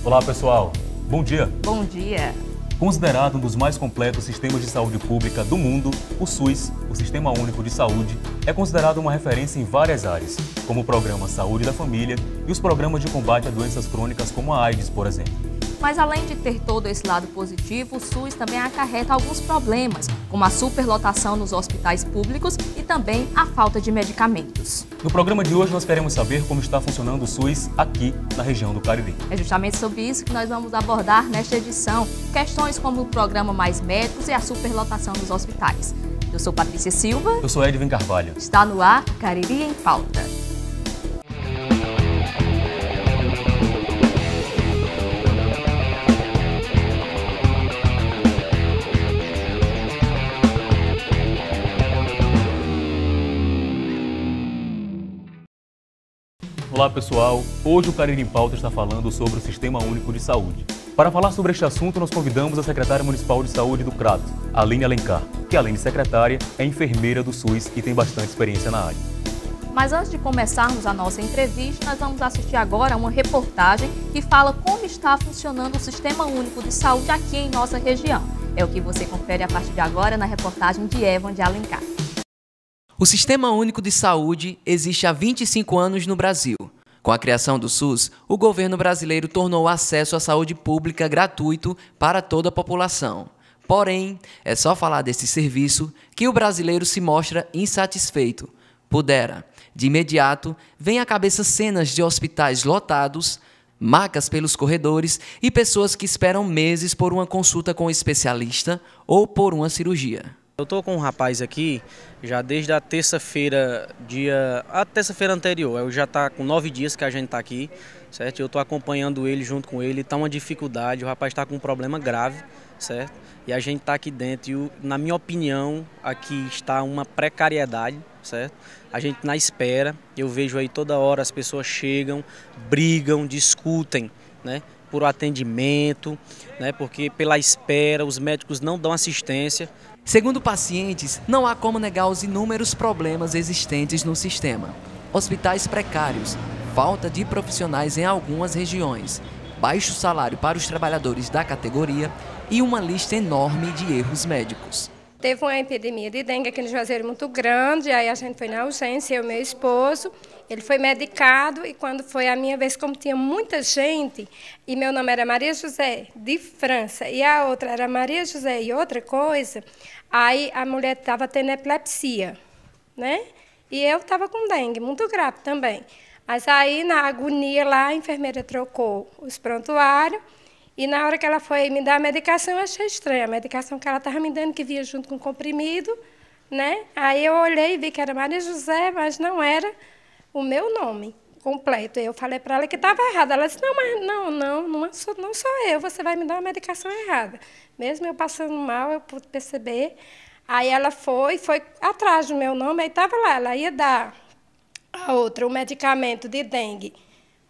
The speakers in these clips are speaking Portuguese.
Olá, pessoal. Bom dia. Bom dia. Considerado um dos mais completos sistemas de saúde pública do mundo, o SUS, o Sistema Único de Saúde, é considerado uma referência em várias áreas, como o Programa Saúde da Família e os programas de combate a doenças crônicas como a AIDS, por exemplo. Mas além de ter todo esse lado positivo, o SUS também acarreta alguns problemas, como a superlotação nos hospitais públicos e também a falta de medicamentos. No programa de hoje nós queremos saber como está funcionando o SUS aqui na região do Cariri. É justamente sobre isso que nós vamos abordar nesta edição, questões como o programa Mais Médicos e a superlotação nos hospitais. Eu sou Patrícia Silva. Eu sou Edwin Carvalho. Está no ar Cariri em Pauta. Olá, pessoal. Hoje o Cariri em Pauta está falando sobre o Sistema Único de Saúde. Para falar sobre este assunto, nós convidamos a secretária municipal de saúde do Crato, Aline Alencar, que além de secretária, é enfermeira do SUS e tem bastante experiência na área. Mas antes de começarmos a nossa entrevista, nós vamos assistir agora a uma reportagem que fala como está funcionando o Sistema Único de Saúde aqui em nossa região. É o que você confere a partir de agora na reportagem de Evan de Alencar. O Sistema Único de Saúde existe há 25 anos no Brasil. Com a criação do SUS, o governo brasileiro tornou o acesso à saúde pública gratuito para toda a população. Porém, é só falar desse serviço que o brasileiro se mostra insatisfeito. Pudera. De imediato, vem à cabeça cenas de hospitais lotados, macas pelos corredores e pessoas que esperam meses por uma consulta com um especialista ou por uma cirurgia. Eu estou com um rapaz aqui, já desde a terça-feira, a terça-feira anterior, eu já está com 9 dias que a gente está aqui, certo? Eu estou acompanhando ele, junto com ele, está uma dificuldade, o rapaz está com um problema grave, certo? E a gente está aqui dentro e, na minha opinião, aqui está uma precariedade, certo? A gente na espera, eu vejo aí toda hora as pessoas chegam, brigam, discutem, né? Por atendimento, né? Porque pela espera os médicos não dão assistência. Segundo pacientes, não há como negar os inúmeros problemas existentes no sistema. Hospitais precários, falta de profissionais em algumas regiões, baixo salário para os trabalhadores da categoria e uma lista enorme de erros médicos. Teve uma epidemia de dengue aqui no Juazeiro muito grande, aí a gente foi na urgência, eu e meu esposo, ele foi medicado e quando foi a minha vez, como tinha muita gente, e meu nome era Maria José, de França, e a outra era Maria José e outra coisa, aí a mulher estava tendo epilepsia, né? E eu estava com dengue, muito grave também. Mas aí, na agonia lá, a enfermeira trocou os prontuários, e na hora que ela foi me dar a medicação, eu achei estranha. A medicação que ela estava me dando, que vinha junto com o comprimido, né? Aí eu olhei e vi que era Maria José, mas não era o meu nome completo. Eu falei para ela que estava errado. Ela disse, não, mas não sou eu, você vai me dar uma medicação errada. Mesmo eu passando mal, eu pude perceber. Aí ela foi atrás do meu nome, aí estava lá, ela ia dar a outra, o medicamento de dengue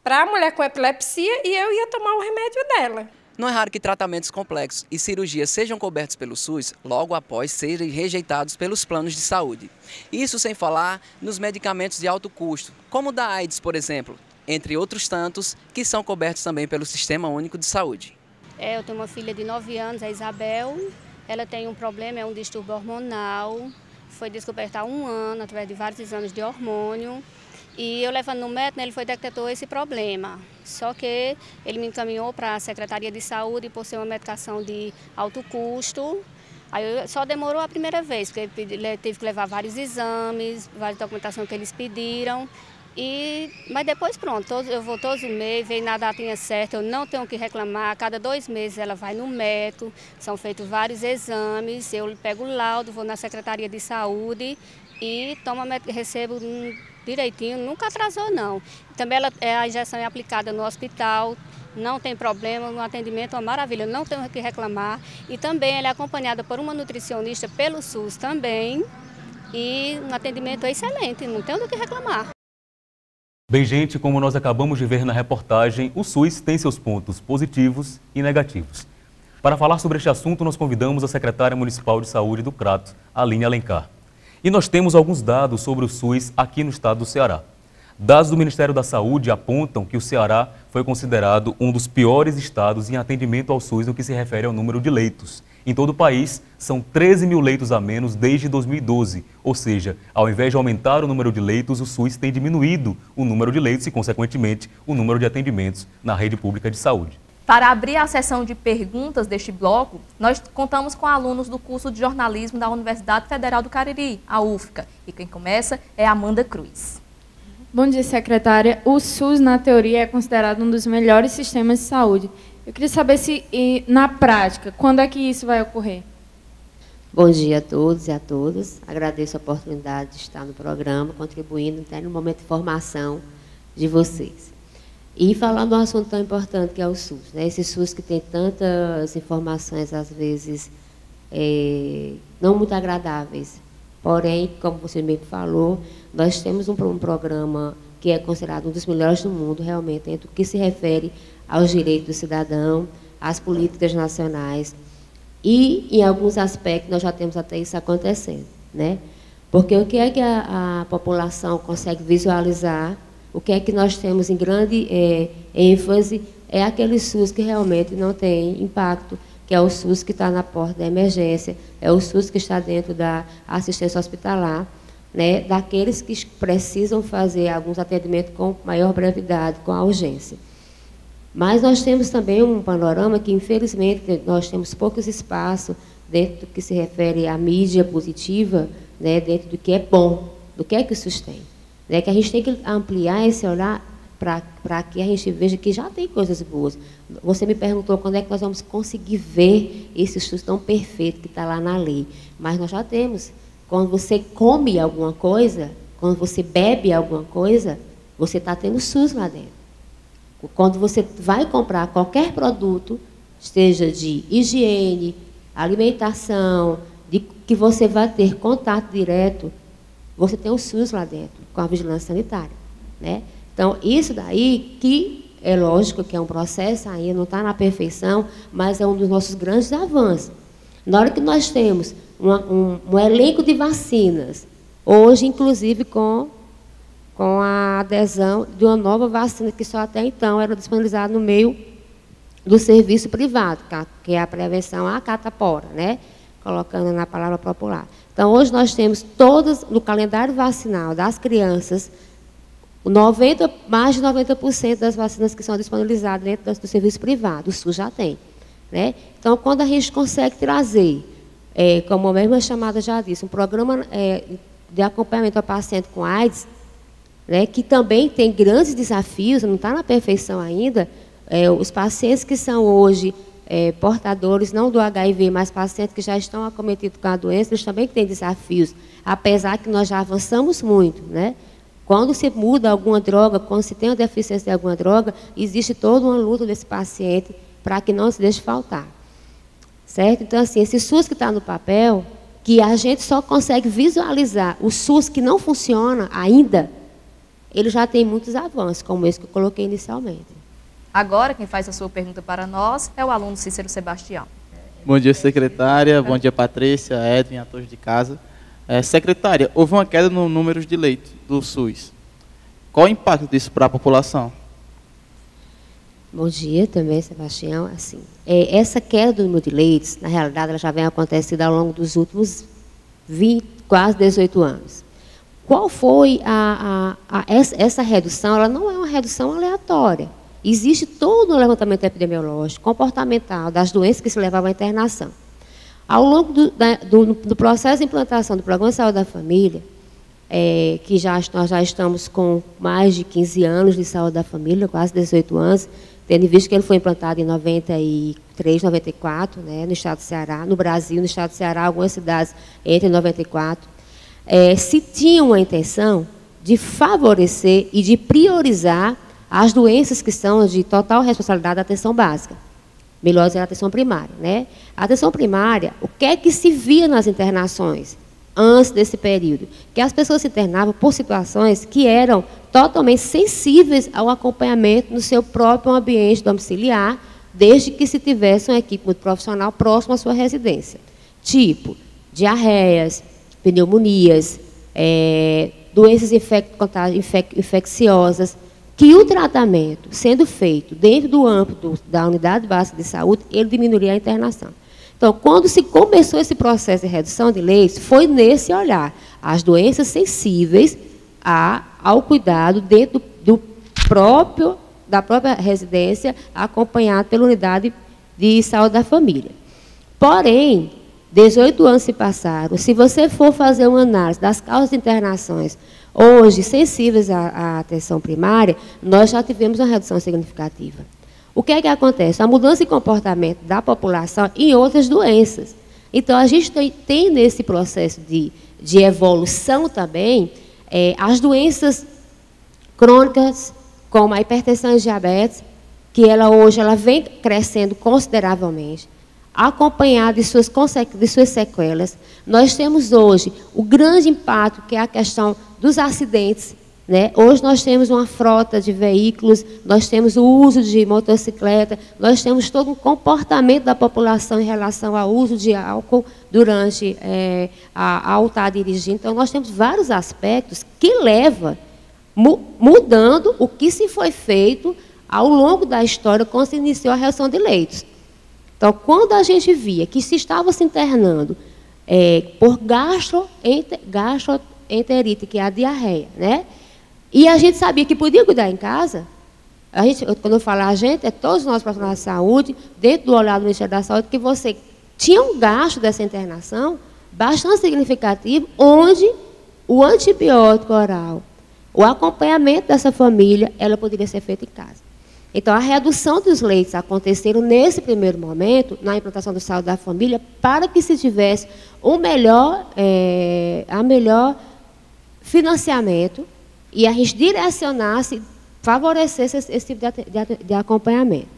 para a mulher com epilepsia e eu ia tomar o remédio dela. Não é raro que tratamentos complexos e cirurgias sejam cobertos pelo SUS logo após serem rejeitados pelos planos de saúde. Isso sem falar nos medicamentos de alto custo, como o da AIDS, por exemplo, entre outros tantos que são cobertos também pelo Sistema Único de Saúde. Eu tenho uma filha de 9 anos, a Isabel. Ela tem um problema, é um distúrbio hormonal. Foi descoberto há 1 ano, através de vários exames de hormônio. E eu levando no médico, ele detectou esse problema. Só que ele me encaminhou para a Secretaria de Saúde por ser uma medicação de alto custo. Aí só demorou a primeira vez, porque ele teve que levar vários exames, várias documentações que eles pediram. Mas depois pronto, eu vou todos os meses, veio na datinha certa, eu não tenho que reclamar. A cada 2 meses ela vai no médico, são feitos vários exames, eu pego o laudo, vou na Secretaria de Saúde e recebo direitinho, nunca atrasou não. Também a injeção é aplicada no hospital, não tem problema, no atendimento é uma maravilha, não tenho o que reclamar. E também ela é acompanhada por uma nutricionista pelo SUS também, e um atendimento é excelente, não tenho o que reclamar. Bem, gente, como nós acabamos de ver na reportagem, o SUS tem seus pontos positivos e negativos. Para falar sobre este assunto, nós convidamos a secretária municipal de saúde do Crato, Aline Alencar. E nós temos alguns dados sobre o SUS aqui no estado do Ceará. Dados do Ministério da Saúde apontam que o Ceará foi considerado um dos piores estados em atendimento ao SUS no que se refere ao número de leitos. Em todo o país, são 13 mil leitos a menos desde 2012, ou seja, ao invés de aumentar o número de leitos, o SUS tem diminuído o número de leitos e, consequentemente, o número de atendimentos na rede pública de saúde. Para abrir a sessão de perguntas deste bloco, nós contamos com alunos do curso de jornalismo da Universidade Federal do Cariri, a UFCA, e quem começa é Amanda Cruz. Bom dia, secretária. O SUS, na teoria, é considerado um dos melhores sistemas de saúde. Eu queria saber se, na prática, quando é que isso vai ocorrer? Bom dia a todos e a todas. Agradeço a oportunidade de estar no programa, contribuindo até no momento de formação de vocês. E falando de um assunto tão importante que é o SUS, né? Esse SUS que tem tantas informações, às vezes, não muito agradáveis. Porém, como você mesmo falou, nós temos um programa que é considerado um dos melhores do mundo, realmente, entre o que se refere aos direitos do cidadão, às políticas nacionais. E, em alguns aspectos, nós já temos até isso acontecendo, né? Porque o que é que a população consegue visualizar, o que é que nós temos em grande ênfase, é aquele SUS que realmente não tem impacto, que é o SUS que está na porta da emergência, é o SUS que está dentro da assistência hospitalar, né, daqueles que precisam fazer alguns atendimentos com maior brevidade, com a urgência. Mas nós temos também um panorama que, infelizmente, nós temos poucos espaços dentro do que se refere à mídia positiva, né, dentro do que é bom, do que é que o SUS tem. Né, que a gente tem que ampliar esse olhar para que a gente veja que já tem coisas boas. Você me perguntou quando é que nós vamos conseguir ver esse SUS tão perfeito que está lá na lei. Mas nós já temos. Quando você come alguma coisa, quando você bebe alguma coisa, você está tendo SUS lá dentro. Quando você vai comprar qualquer produto, seja de higiene, alimentação, de que você vai ter contato direto, você tem o SUS lá dentro, com a vigilância sanitária, né? Então, isso daí, que é lógico que é um processo ainda, não está na perfeição, mas é um dos nossos grandes avanços. Na hora que nós temos um elenco de vacinas, hoje, inclusive, com a adesão de uma nova vacina, que só até então era disponibilizada no meio do serviço privado, que é a prevenção à catapora, né? Colocando na palavra popular. Então, hoje nós temos todas, no calendário vacinal das crianças, mais de 90% das vacinas que são disponibilizadas dentro do serviço privado, o SUS já tem. Né? Então, quando a gente consegue trazer, como a mesma chamada já disse, um programa de acompanhamento ao paciente com AIDS, né, que também tem grandes desafios, não está na perfeição ainda, os pacientes que são hoje portadores, não do HIV, mas pacientes que já estão acometidos com a doença, eles também têm desafios, apesar que nós já avançamos muito, né? Quando se muda alguma droga, quando se tem uma deficiência de alguma droga, existe toda uma luta desse paciente para que não se deixe faltar. Certo? Então, assim, esse SUS que está no papel, que a gente só consegue visualizar o SUS que não funciona ainda, ele já tem muitos avanços, como esse que eu coloquei inicialmente. Agora, quem faz a sua pergunta para nós é o aluno Cícero Sebastião. Bom dia, secretária. Bom dia, Patrícia, Edwin, a todos de casa. Secretária, houve uma queda no número de leitos do SUS. Qual o impacto disso para a população? Bom dia também, Sebastião. Assim, essa queda do número de leitos, na realidade, ela já vem acontecendo ao longo dos últimos quase 18 anos. Qual foi essa redução? Ela não é uma redução aleatória. Existe todo um levantamento epidemiológico, comportamental, das doenças que se levavam à internação. Ao longo do processo de implantação do Programa de Saúde da Família, que nós já estamos com mais de 15 anos de saúde da família, quase 18 anos, tendo visto que ele foi implantado em 93, 94, né, no estado do Ceará, no Brasil, no estado do Ceará, algumas cidades entre 94, se tinha uma intenção de favorecer e de priorizar as doenças que são de total responsabilidade da atenção básica. Melhor dizer, a atenção primária, né? A atenção primária, o que é que se via nas internações antes desse período? Que as pessoas se internavam por situações que eram totalmente sensíveis ao acompanhamento no seu próprio ambiente domiciliar, desde que se tivesse uma equipe multiprofissional próxima à sua residência. Tipo, diarreias, pneumonias, doenças infecciosas, que o tratamento, sendo feito dentro do âmbito da unidade básica de saúde, ele diminuiria a internação. Então, quando se começou esse processo de redução de leitos, foi nesse olhar, as doenças sensíveis ao cuidado dentro da própria residência, acompanhado pela unidade de saúde da família. Porém, 18 anos se passaram, se você for fazer uma análise das causas de internações hoje sensíveis à atenção primária, nós já tivemos uma redução significativa. O que é que acontece? A mudança de comportamento da população em outras doenças. Então, a gente tem nesse processo de evolução também, as doenças crônicas, como a hipertensão e diabetes, que hoje ela vem crescendo consideravelmente, acompanhada de suas sequelas. Nós temos hoje o grande impacto, que é a questão dos acidentes, né? Hoje nós temos uma frota de veículos, nós temos o uso de motocicleta, nós temos todo um comportamento da população em relação ao uso de álcool durante ao estar dirigindo. Então, nós temos vários aspectos que levam, mudando o que se foi feito ao longo da história, quando se iniciou a redução de leitos. Então, quando a gente via que se estava se internando por gastroenterite, que é a diarreia, né? E a gente sabia que podia cuidar em casa, quando eu falo a gente, é todos nós profissionais de saúde, dentro do olhar do Ministério da Saúde, que você tinha um gasto dessa internação bastante significativo, onde o antibiótico oral, o acompanhamento dessa família, ela poderia ser feito em casa. Então, a redução dos leitos aconteceram nesse primeiro momento, na implantação do saúde da família, para que se tivesse a melhor financiamento e a gente direcionasse, favorecesse esse tipo de acompanhamento.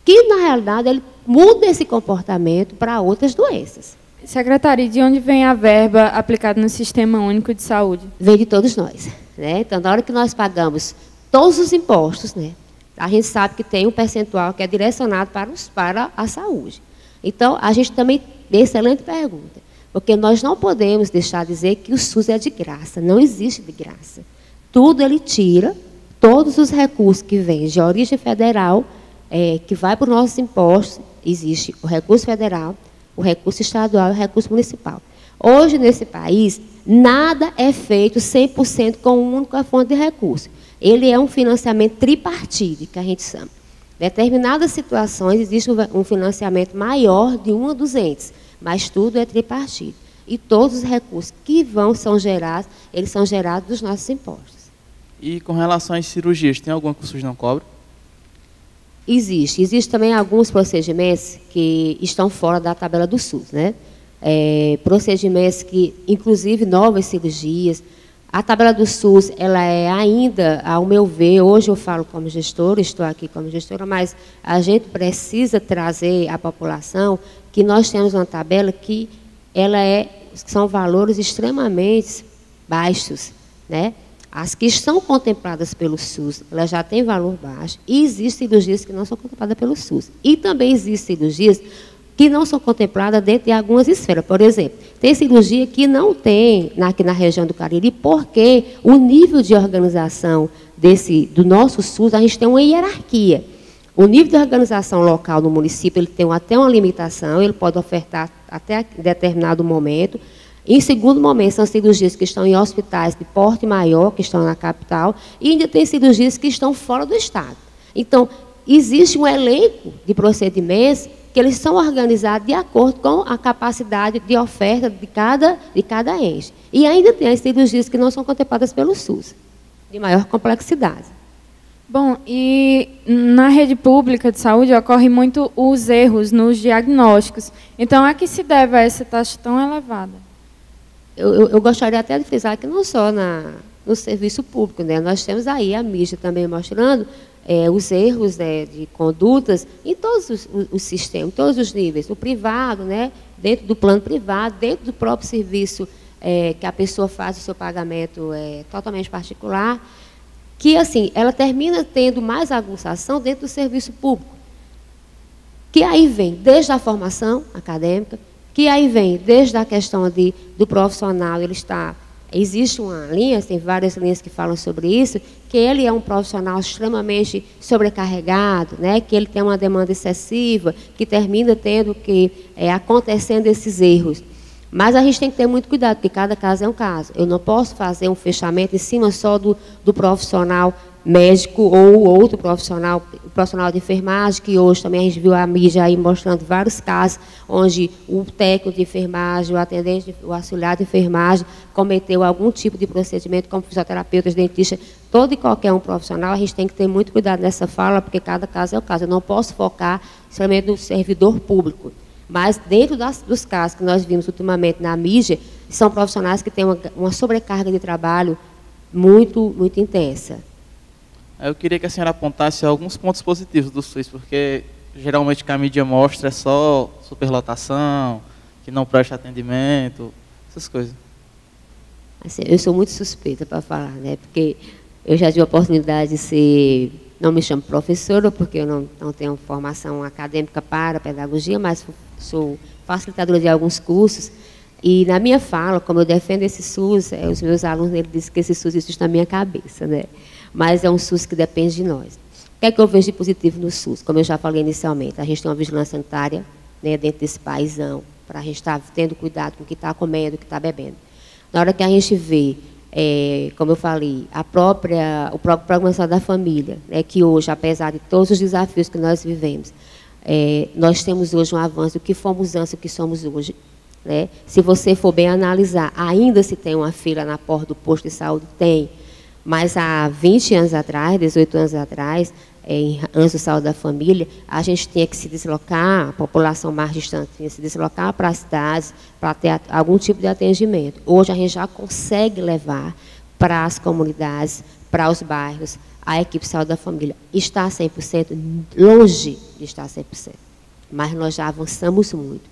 Que, na realidade, ele muda esse comportamento para outras doenças. Secretária, de onde vem a verba aplicada no Sistema Único de Saúde? Vem de todos nós, né? Então, na hora que nós pagamos todos os impostos, né, a gente sabe que tem um percentual que é direcionado para a saúde. Então, a gente também, excelente pergunta, porque nós não podemos deixar de dizer que o SUS é de graça, não existe de graça. Tudo ele tira, todos os recursos que vêm de origem federal, que vai para os nossos impostos, existe o recurso federal, o recurso estadual e o recurso municipal. Hoje, nesse país, nada é feito 100% com uma única fonte de recurso. Ele é um financiamento tripartite, que a gente chama. Em determinadas situações, existe um financiamento maior de um dos entes, mas tudo é tripartite. E todos os recursos que são gerados, eles são gerados dos nossos impostos. E com relação às cirurgias, tem alguma que o SUS não cobra? Existe. Existem também alguns procedimentos que estão fora da tabela do SUS, né? Procedimentos que, inclusive, novas cirurgias. A tabela do SUS, ela é ainda, ao meu ver, hoje eu falo como gestora, estou aqui como gestora, mas a gente precisa trazer à população que nós temos uma tabela que são valores extremamente baixos, né? As que estão contempladas pelo SUS, elas já têm valor baixo, e existem cirurgias que não são contempladas pelo SUS. E também existem cirurgias que não são contempladas dentro de algumas esferas. Por exemplo, tem cirurgia que não tem aqui na região do Cariri, porque o nível de organização do nosso SUS, a gente tem uma hierarquia. O nível de organização local no município, ele tem até uma limitação, ele pode ofertar até determinado momento. Em segundo momento, são cirurgias que estão em hospitais de porte maior, que estão na capital, e ainda tem cirurgias que estão fora do estado. Então, existe um elenco de procedimentos que eles são organizados de acordo com a capacidade de oferta de cada ente. E ainda tem as cirurgias que não são contempladas pelo SUS, de maior complexidade. Bom, e na rede pública de saúde ocorrem muito os erros nos diagnósticos. Então, a que se deve a essa taxa tão elevada? Eu gostaria até de frisar que não só no serviço público, né? Nós temos aí a mídia também mostrando os erros, né, de condutas em todos os sistemas, em todos os níveis. O privado, né, dentro do plano privado, dentro do próprio serviço que a pessoa faz o seu pagamento totalmente particular, que assim, ela termina tendo mais aguçação dentro do serviço público. Que aí vem desde a formação acadêmica, que aí vem desde a questão do profissional, ele está Existe uma linha, tem várias linhas que falam sobre isso, que ele é um profissional extremamente sobrecarregado, né, que ele tem uma demanda excessiva, que termina tendo que acontecendo esses erros. Mas a gente tem que ter muito cuidado, porque cada caso é um caso. Eu não posso fazer um fechamento em cima só do profissional médico ou outro profissional, o profissional de enfermagem, que hoje também a gente viu a mídia aí mostrando vários casos onde o técnico de enfermagem, o atendente, o auxiliar de enfermagem cometeu algum tipo de procedimento, como fisioterapeutas, dentistas, todo e qualquer um profissional. A gente tem que ter muito cuidado nessa fala, porque cada caso é o caso. Eu não posso focar somente no servidor público. Mas dentro dos casos que nós vimos ultimamente na mídia, são profissionais que têm uma sobrecarga de trabalho muito, muito intensa. Eu queria que a senhora apontasse alguns pontos positivos do SUS, porque geralmente o que a mídia mostra é só superlotação, que não presta atendimento, essas coisas. Assim, eu sou muito suspeita para falar, né? Porque eu já tive a oportunidade de ser, não me chamo professora, porque eu não tenho formação acadêmica para pedagogia, mas sou facilitadora de alguns cursos. E na minha fala, como eu defendo esse SUS, os meus alunos eles dizem que esse SUS existe na minha cabeça, né? Mas é um SUS que depende de nós. O que é que eu vejo de positivo no SUS? Como eu já falei inicialmente, a gente tem uma vigilância sanitária, né, dentro desse paizão, para a gente estar tendo cuidado com o que está comendo, o que está bebendo. Na hora que a gente vê, como eu falei, o próprio Programa Saúde da Família, né, que hoje, apesar de todos os desafios que nós vivemos, nós temos hoje um avanço do que fomos antes, o que somos hoje. Né? Se você for bem analisar, ainda se tem uma fila na porta do posto de saúde, tem. Mas há 20 anos atrás, 18 anos atrás, em Anjos de Saúde da Família, a gente tinha que se deslocar, a população mais distante tinha que se deslocar para as cidades para ter algum tipo de atendimento. Hoje a gente já consegue levar para as comunidades, para os bairros, a equipe de saúde da família. Está 100%, longe de estar 100%, mas nós já avançamos muito.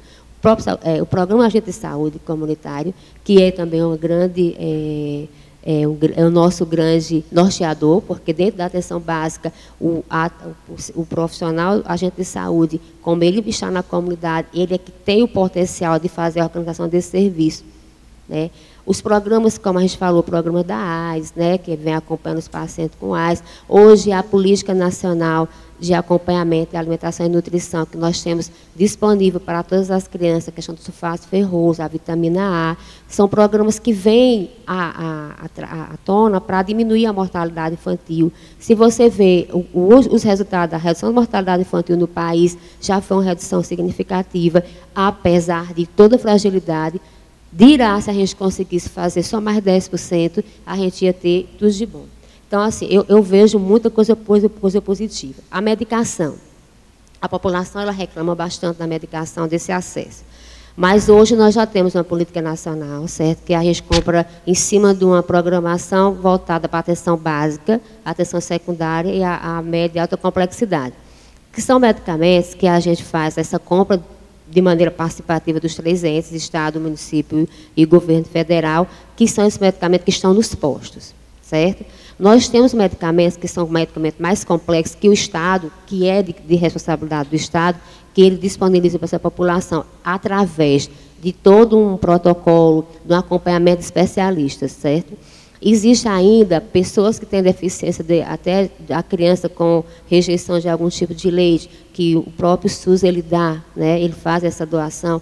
O Programa Agente de Saúde Comunitário, que é também uma grande... É o nosso grande norteador, porque dentro da atenção básica, o profissional agente de saúde, como ele está na comunidade, ele é que tem o potencial de fazer a organização desse serviço. Né? Os programas, como a gente falou, o programa da AIDS, né, que vem acompanhando os pacientes com AIDS. Hoje, a Política Nacional de Acompanhamento de Alimentação e Nutrição, que nós temos disponível para todas as crianças, a questão do sulfato ferroso, a vitamina A, são programas que vêm à tona para diminuir a mortalidade infantil. Se você vê os resultados da redução da mortalidade infantil no país, já foi uma redução significativa, apesar de toda a fragilidade. Dirá, se a gente conseguisse fazer só mais 10%, a gente ia ter tudo de bom. Então, assim, eu vejo muita coisa positiva. A medicação. A população ela reclama bastante da medicação, desse acesso. Mas hoje nós já temos uma política nacional, certo? Que a gente compra em cima de uma programação voltada para a atenção básica, a atenção secundária e a média e alta complexidade. Que são medicamentos que a gente faz essa compra de maneira participativa dos 3 entes, Estado, município e governo federal, que são esses medicamentos que estão nos postos, certo? Nós temos medicamentos que são medicamentos mais complexos que o Estado, que é de responsabilidade do Estado, que ele disponibiliza para essa população através de todo um protocolo, de um acompanhamento de especialistas, certo? Existe ainda pessoas que têm deficiência, até a criança com rejeição de algum tipo de leite, que o próprio SUS ele dá, né? Ele faz essa doação.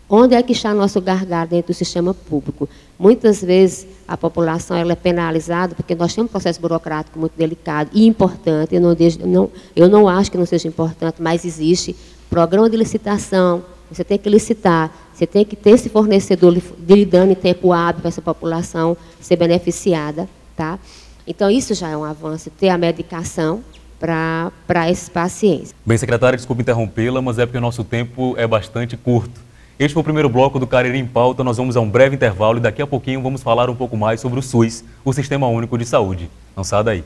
Onde é que está nosso gargalo dentro do sistema público? Muitas vezes a população ela é penalizada porque nós temos um processo burocrático muito delicado e importante. Eu não acho que não seja importante, mas existe programa de licitação. Você tem que licitar, você tem que ter esse fornecedor lidando em tempo hábil para essa população ser beneficiada. Tá? Então, isso já é um avanço, ter a medicação para esses pacientes. Bem, secretária, desculpe interrompê-la, mas é porque o nosso tempo é bastante curto. Este foi o primeiro bloco do Cariri em Pauta. Nós vamos a um breve intervalo e daqui a pouquinho vamos falar um pouco mais sobre o SUS, o Sistema Único de Saúde. Não saia daí.